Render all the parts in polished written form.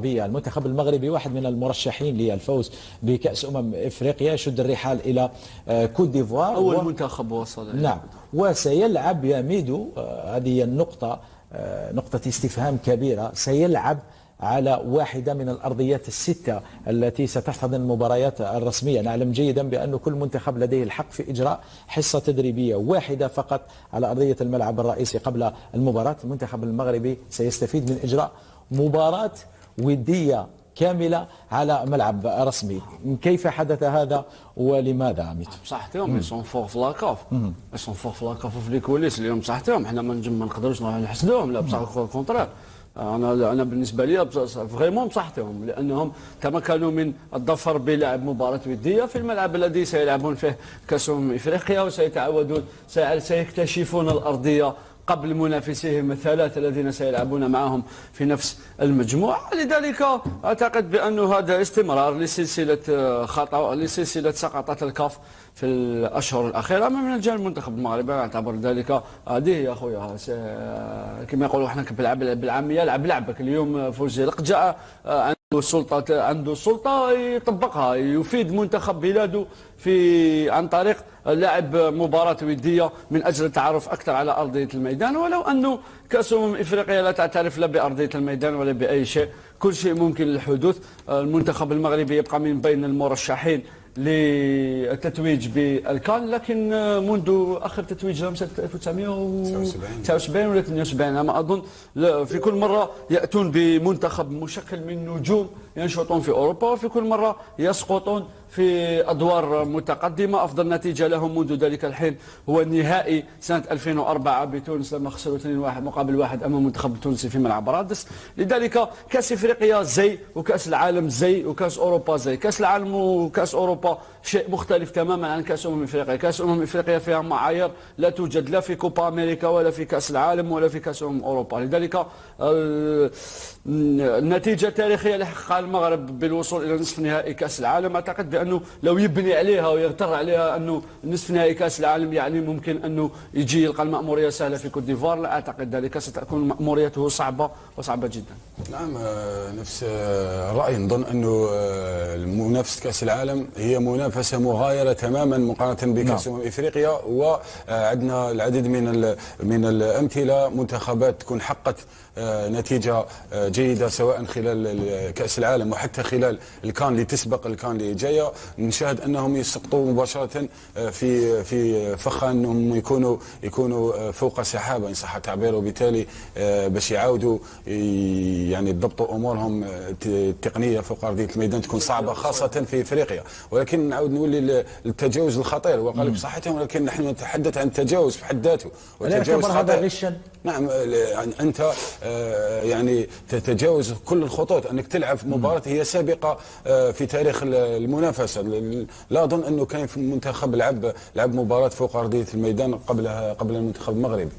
المنتخب المغربي واحد من المرشحين للفوز بكأس إفريقيا، يشد الرحال إلى كوت ديفوار. أول منتخب وصل. نعم، وسيلعب يا ميدو، هذه هي النقطة، نقطة استفهام كبيرة، سيلعب على واحدة من الأرضيات الستة التي ستحتضن المباريات الرسمية. نعلم جيدا بأن كل منتخب لديه الحق في إجراء حصة تدريبية واحدة فقط على أرضية الملعب الرئيسي قبل المباراة. المنتخب المغربي سيستفيد من إجراء مباراة ودية كاملة على ملعب رسمي. كيف حدث هذا ولماذا عميد؟ بصحتهم يسون فور في لاكاف، يسون فور في لاكاف وفي لي كوليس اليوم بصحتهم. حنا ما نقدروش نحسدوهم، لا بصح الكونترير. انا بالنسبه لي فريمون بصحتهم، لانهم تمكنوا من الظفر بلعب مباراه وديه في الملعب الذي سيلعبون فيه كاس افريقيا، وسيتعودون سيكتشفون الارضيه قبل منافسيهم الثلاث الذين سيلعبون معهم في نفس المجموعة. لذلك أعتقد بأن هذا استمرار لسلسلة سقطات الكاف في الأشهر الأخيرة. أما من الجانب المنتخب المغربي أعتبر ذلك عادي يا أخويا، كما يقولوا احنا بالعامية لعب لعبك. اليوم فوزي لقجاء عنده سلطة يطبقها، يفيد منتخب بلاده عن طريق لعب مباراة ودية من أجل التعرف أكثر على أرضية الميدان. ولو أنه كأس إفريقيا لا تعترف لا بأرضية الميدان ولا بأي شيء، كل شيء ممكن للحدوث. المنتخب المغربي يبقى من بين المرشحين للتتويج بالكان، لكن منذ اخر تتويج لهم سنه 1979 ولا 78 ما اظن، في كل مره ياتون بمنتخب مشكل من نجوم ينشطون في اوروبا، وفي كل مره يسقطون في ادوار متقدمه. افضل نتيجه لهم منذ ذلك الحين هو النهائي سنه 2004 بتونس لما خسروا 2-1 مقابل 1 امام المنتخب التونسي في ملعب رادس. لذلك كاس افريقيا زي، وكاس العالم زي، وكاس اوروبا زي. كاس العالم وكاس اوروبا شيء مختلف تماما عن كاس افريقيا. كاس افريقيا فيها معايير لا توجد لا في كوبا امريكا ولا في كاس العالم ولا في كاس اوروبا. لذلك النتيجه التاريخيه اللي حققها المغرب بالوصول الى نصف نهائي كاس العالم، اعتقد بانه لو يبني عليها ويغتر عليها انه نصف نهائي كاس العالم يعني ممكن انه يجي يلقى المأموريه سهله في كوت ديفوار، لا اعتقد ذلك. ستكون مأموريته صعبه وصعبه جدا. نعم، نفس الرأي. نظن انه منافسه كاس العالم هي منافسه مغايره تماما مقارنه بكاس افريقيا، وعندنا العديد من الامثله، منتخبات تكون حققت نتيجه جيده سواء خلال كاس العالم وحتى خلال الكان اللي تسبق الكان اللي جايه. نشاهد انهم يسقطوا مباشره في فخ انهم يكونوا فوق سحابه ان صح التعبير، وبالتالي باش يعاودوا يعني يضبطوا امورهم التقنيه فوق ارضيه الميدان تكون صعبه خاصه في افريقيا. ولكن نعاود نولي للتجاوز الخطير، وقال بصحتهم، ولكن نحن نتحدث عن التجاوز في حد ذاته، وتجاوز هذا غشا. نعم، انت يعني تتجاوز كل الخطوط، انك تلعب مباراه هي سابقه في تاريخ المنافسه. لا اظن انه كان في المنتخب لعب مباراه فوق ارضيه الميدان قبل المنتخب المغربي.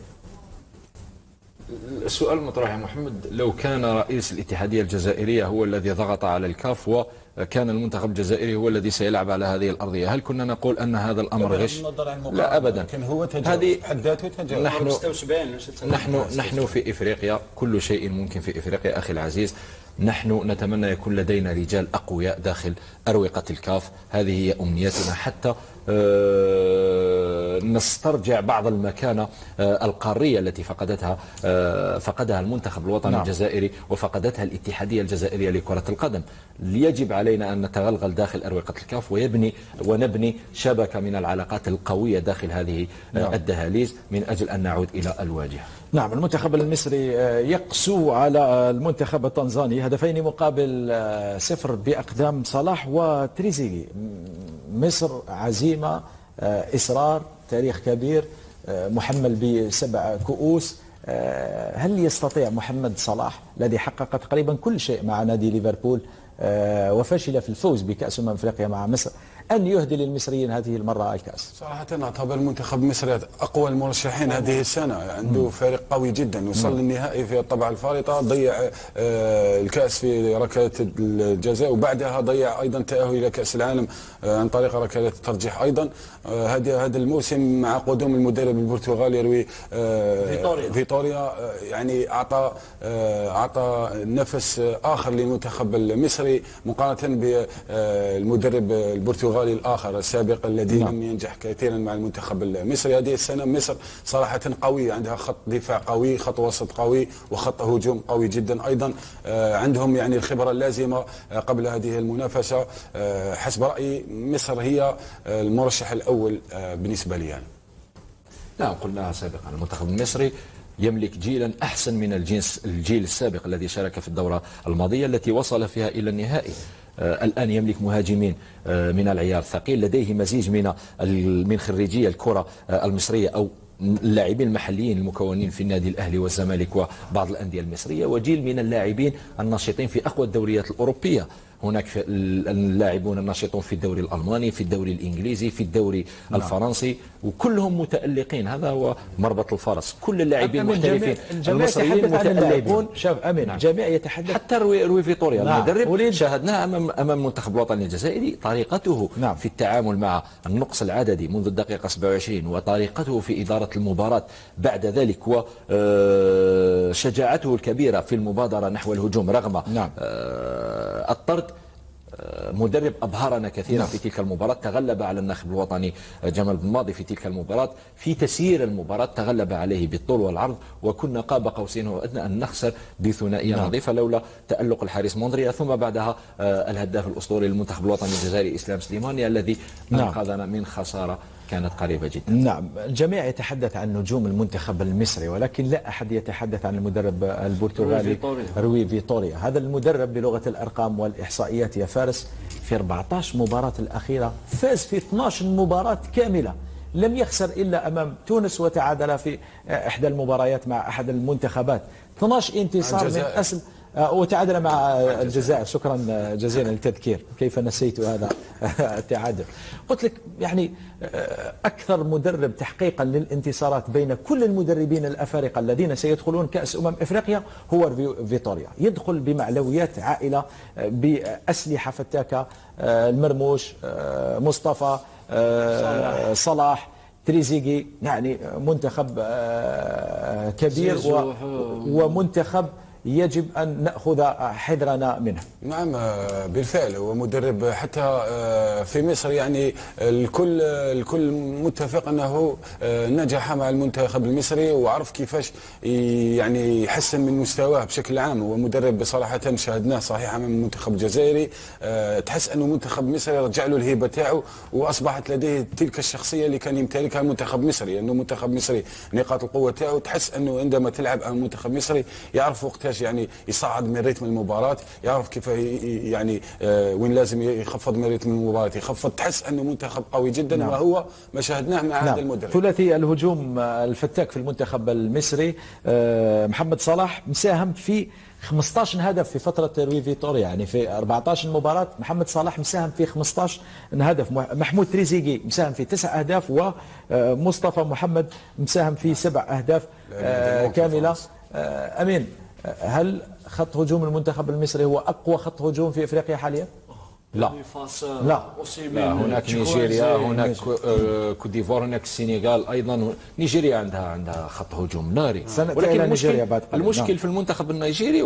السؤال المطروح يا محمد، لو كان رئيس الاتحاديه الجزائريه هو الذي ضغط على الكاف وكان المنتخب الجزائري هو الذي سيلعب على هذه الارضيه، هل كنا نقول ان هذا الامر غش؟ لا ابدا. لكن هو تجاوز حد ذاته تجاوز. نحن في افريقيا كل شيء ممكن في افريقيا اخي العزيز. نحن نتمنى يكون لدينا رجال اقوياء داخل اروقه الكاف، هذه هي امنيتنا، حتى نسترجع بعض المكانة القارية التي فقدها المنتخب الوطني الجزائري وفقدتها الاتحادية الجزائرية لكرة القدم. يجب علينا أن نتغلغل داخل أروقة الكاف ونبني شبكة من العلاقات القوية داخل هذه الدهاليز من أجل أن نعود إلى الواجهة. نعم، المنتخب المصري يقسو على المنتخب التنزاني 2-0 بأقدام صلاح وتريزيجي. مصر عزيمة، إصرار، تاريخ كبير، محمل ب7 كؤوس. هل يستطيع محمد صلاح الذي حقق تقريبا كل شيء مع نادي ليفربول وفشل في الفوز بكأس أفريقيا مع مصر أن يهدي للمصريين هذه المرة الكأس؟ صراحة نعتبر المنتخب المصري أقوى المرشحين هذه السنة، عنده فريق قوي جدا، وصل للنهائي في الطبعة الفارطة، ضيع الكأس في ركلة الجزاء، وبعدها ضيع أيضا تأهل إلى كأس العالم عن طريق ركلة الترجيح أيضا. هذا الموسم مع قدوم المدرب البرتغالي روي فيتوريا يعني أعطى نفس آخر للمنتخب المصري مقارنة بالمدرب البرتغالي الآخر السابق الذي لم ينجح كثيرا مع المنتخب المصري. هذه السنة مصر صراحة قوية، عندها خط دفاع قوي، خط وسط قوي، وخط هجوم قوي جدا أيضا. عندهم يعني الخبرة اللازمة قبل هذه المنافسة. حسب رأيي مصر هي المرشح الأول بالنسبة لي يعني. لا، قلناها سابقا، المنتخب المصري يملك جيلا أحسن من الجيل السابق الذي شارك في الدورة الماضية التي وصل فيها إلى النهائي. الآن يملك مهاجمين من العيار الثقيل، لديه مزيج من خريجي الكرة المصرية أو اللاعبين المحليين المكونين في النادي الأهلي والزمالك وبعض الأندية المصرية، وجيل من اللاعبين الناشطين في أقوى الدوريات الأوروبية. هناك اللاعبون الناشطون في الدوري الألماني، في الدوري الإنجليزي، في الدوري الفرنسي، وكلهم متألقين. هذا هو مربط الفرس. كل اللاعبين المحترفين المصريين متألقون. شاف أمين، الجميع يتحدث. حتى روي فيتوريا المدرب شاهدناه أمام المنتخب الوطني الجزائري، طريقته في التعامل مع النقص العددي منذ الدقيقة 27 وطريقته في إدارة المباراة بعد ذلك وشجاعته الكبيرة في المبادرة نحو الهجوم رغم الطرد. مدرب أبهرنا كثيرا في تلك المباراة، تغلب على الناخب الوطني جمال بن ماضي في تلك المباراة، في تسيير المباراة تغلب عليه بالطول والعرض، وكنا قاب قوسين وأدنى أن نخسر بثنائية نظيفة لولا تألق الحارس موندريا، ثم بعدها الهداف الأسطوري للمنتخب الوطني الجزائري إسلام سليماني الذي أنقذنا من خسارة كانت قريبة جدا. نعم، الجميع يتحدث عن نجوم المنتخب المصري، ولكن لا أحد يتحدث عن المدرب البرتغالي روي فيتوريا. هذا المدرب بلغة الأرقام والإحصائيات يا فارس في 14 مباراة الأخيرة فاز في 12 مباراة كاملة، لم يخسر إلا أمام تونس وتعادل في إحدى المباريات مع أحد المنتخبات. 12 انتصار من أصل، وتعادل مع الجزائر. شكرا جزيلا للتذكير، كيف نسيت هذا التعادل. قلت لك يعني أكثر مدرب تحقيقا للانتصارات بين كل المدربين الأفارقة الذين سيدخلون كأس إفريقيا هو فيتوريا. يدخل بمعنويات عائلة، بأسلحة فتاكة، المرموش، مصطفى، صلاح، تريزيجي، يعني منتخب كبير ومنتخب يجب أن نأخذ حذرنا منه. نعم بالفعل، هو مدرب حتى في مصر يعني الكل متفق أنه نجح مع المنتخب المصري وعرف كيفاش يعني يحسن من مستواه بشكل عام. هو مدرب بصراحة شاهدناه صحيح أمام المنتخب الجزائري، تحس أنه المنتخب المصري رجع له الهيبة تاعو، وأصبحت لديه تلك الشخصية اللي كان يمتلكها المنتخب المصري. لأنه المنتخب المصري نقاط القوة تاعو تحس أنه عندما تلعب أمام المنتخب المصري يعرف وقتاش يعني يصعد من رتم المباراة، يعرف كيف يعني وين لازم يخفض من رتم المباراة يخفض. تحس أنه منتخب قوي جدا، وهو ما شاهدناه مع هذا المدرب. ثلاثي الهجوم الفتاك في المنتخب المصري، محمد صلاح مساهم في 15 هدف في فترة روي فيتوريا، يعني في 14 مباراة محمد صلاح مساهم في 15 هدف. محمود تريزيجي مساهم في 9 أهداف، ومصطفى محمد مساهم في 7 أهداف كاملة. أمين، هل خط هجوم المنتخب المصري هو أقوى خط هجوم في إفريقيا حاليا؟ لا، هناك نيجيريا، هناك كوت ديفوار، هناك السنغال أيضا. نيجيريا عندها خط هجوم ناري، ولكن المشكل في المنتخب النيجيري